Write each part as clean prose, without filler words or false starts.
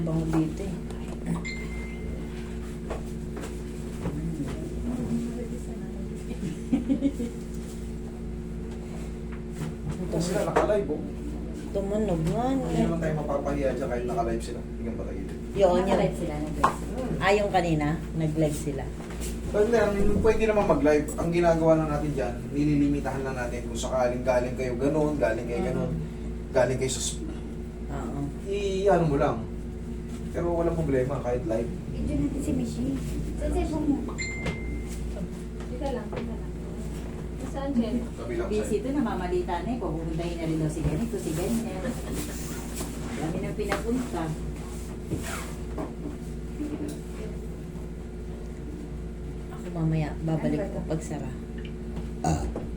bango dito eh. Ito sila naka-live oh. Tumunog nga. Hindi naman tayo mapapahiya dyan kahit naka-live sila. Bigyan pa tayo. Yun, Naka-live sila, nag-live sila. yung kanina, nag-live sila. Pwede naman mag-live. Ang ginagawa lang natin dyan, nililimitahan lang natin kung sakaling galing kayo ganun, galing kayo ganun, galing kayo sa Oo. i-ano mo lang. Pero walang problema kahit live. Video natin si Michi. Sa cellphone mo. Teka lang. Saan, Jen? Kabilang Busy side. ito, namamalita na eh. Pupuntahin na rin daw si ganito, si ganyan. Dami nang pinapunta. Ako mamaya, babalik ko pag sara.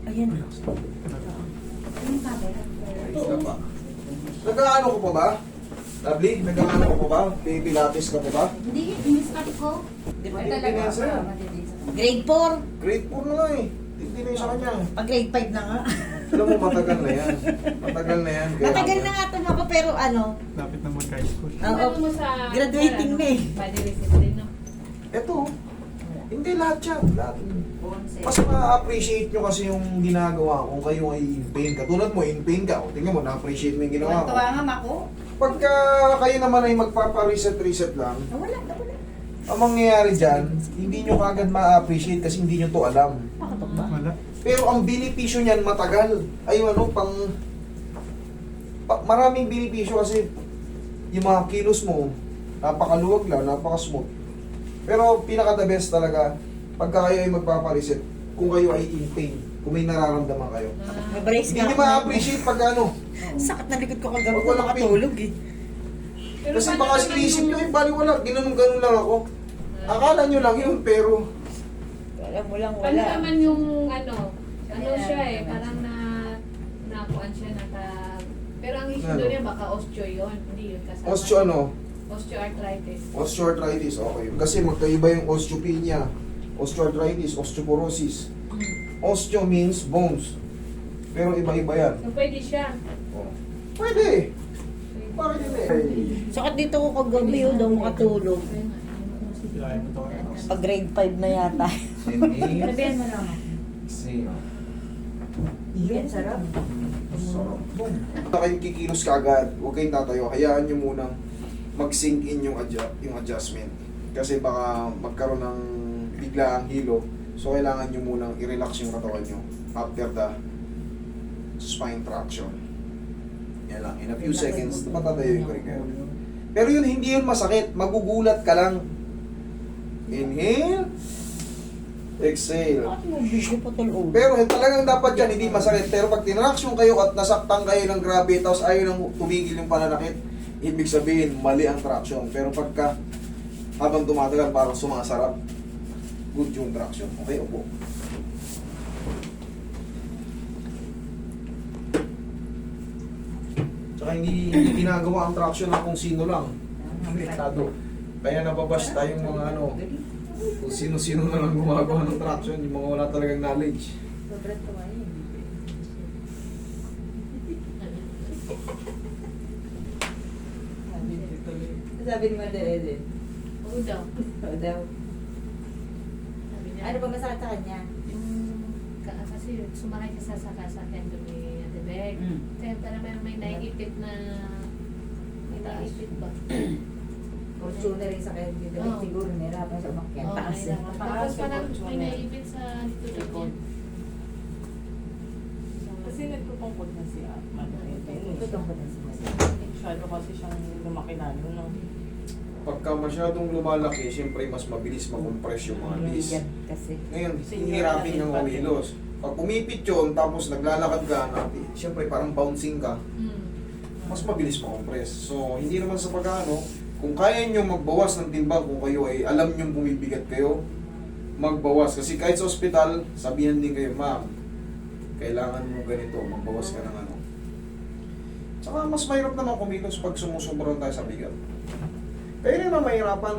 Ayan na. Anong camera? Ayos na pa. Nag-ano ko pa ba? Lovely, nag-ano ko pa ba? Pilates ka pa ba? Hindi, in-start ko. Di ba? Hindi na yan sa'yo. Grade 4. Grade 4 na nga eh. Hindi na yun sa kanya. Pag grade 5 na nga. Alam mo, matagal na yan. Matagal na yan. Kaya Matagal na nga ito ako pero ano. Lapit na mag-high school. Oo. Ano mo sa... Graduating na eh. Pwede receipt din, no? Ito, hindi lahat yan. Lahat. Mas ma-appreciate nyo kasi yung ginagawa ko kung kayo ay in pain. Katulad mo, in pain ka. O, tingnan mo, na-appreciate mo yung ginawa ko. Tuwa nga ako. Pagka kayo naman ay magpapa-reset lang, Wala. ang mangyayari dyan, hindi nyo kagad ma-appreciate kasi hindi nyo to alam. Pakatok ba? Wala. Pero ang benepisyo niyan matagal. Ay ano, maraming benepisyo kasi yung mga kilos mo, napakaluwag lang, napaka-smooth. Pero pinaka-the best talaga, pagka kayo ay magpapa-reset, kung kayo ay in pain, kung may nararamdaman kayo. May brace Hindi nga nyo ako. ma-appreciate pag ano. Sakit na likod ko kagabi Wag ko walang pain. makatulog eh. Pero Kasi paano baka naman sinisip yung- nyo, baliwala, ginanong-ganon lang ako. Akala nyo lang yun, pero Alam mo lang Paano wala. naman yung ano siya eh, parang nakuan siya pero ang issue Ano? doon niya baka osteo yun, hindi yun kasama. Osteoarthritis. osteoarthritis, okay. Kasi magkaiba yung osteopenia, osteoarthritis, osteoporosis. Osteo means bones. Pero iba-iba yan. So pwede siya. Oh. Pwede. Bakit hindi? Sakit dito ko kagabi daw makatulog. Kailangan mo ito kaya. Pag grade 5 na yata. Sabihan mo lang. Yun. Sarap. Huwag kayong kikilos kagad, huwag kayong tatayo. Hayaan nyo munang mag-sink in yung adjustment. Kasi baka magkaroon ng biglaang hilo. So kailangan nyo munang i-relax yung katawan nyo after the spine traction. Yan lang. In a few seconds, matatayo yung kayo. Pero yun, hindi yun masakit. Magugulat ka lang. Inhale. Exhale. Bakit mo video pa tulog? Pero talagang dapat yan, hindi masakit. Pero pag tinraction kayo at nasaktan kayo ng grabe, tapos ayaw nang tumigil yung pananakit, ibig sabihin, mali ang traction. Pero pagka habang tumatagal, parang sumasarap, good yung traction. Okay, upo. Tsaka hindi ginagawa ang traction ng kung sino lang. Limitado. Kaya nababash tayong mga ano, kung sino-sino na lang gumagawa ng traction, yung mga wala talagang knowledge. Sobrang tuwa yun. Sabi ni Madre din. Oo daw. Oo daw. Sabi niya, Ano ba masakit sa kanya? kasi sumakay ka sa sasakyan doon ni Ate Beg. Mm. Kaya parang may naiipit na may naiipit ba? Fortuner yung sakit dito. Oo. Siguro nahirapan siya umakyat. Oo, Taas eh. nahirapan. Tapos parang may naiipit sa dito doon. Kasi nagtutungkol na siya. Ito ko na siya. Masyado kasi siyang lumaki lalo. No? Pagka masyadong lumalaki, siyempre mas mabilis makompress yung mga disc. Yan kasi. Ngayon, hihirapin kang kumilos. Pag umipit yun, tapos naglalakad ka, siyempre parang bouncing ka, mas mabilis makompress. So, hindi naman sa pagkano, kung kaya nyo magbawas ng timbang, kung kayo ay alam nyo bumibigat kayo, magbawas. Kasi kahit sa ospital, sabihan din kayo, ma'am, kailangan mo ganito, magbawas ka ng ano. Tsaka mas mahirap naman kumilos pag sumusobra tayo sa bigat. Kaya rin naman mahirapan.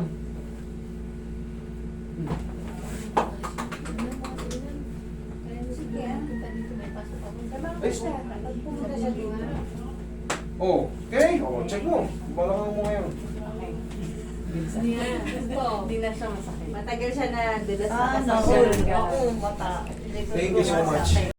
Sige, ah. Ay, so, Pag pumunta siya dito. oh, okay? Oh, check mo. Balakang mo ngayon. Okay. Gusto. Hindi na siya masakit. Matagal siya na dulas Ah, na no. kasama. Oo, mata. Thank you so much.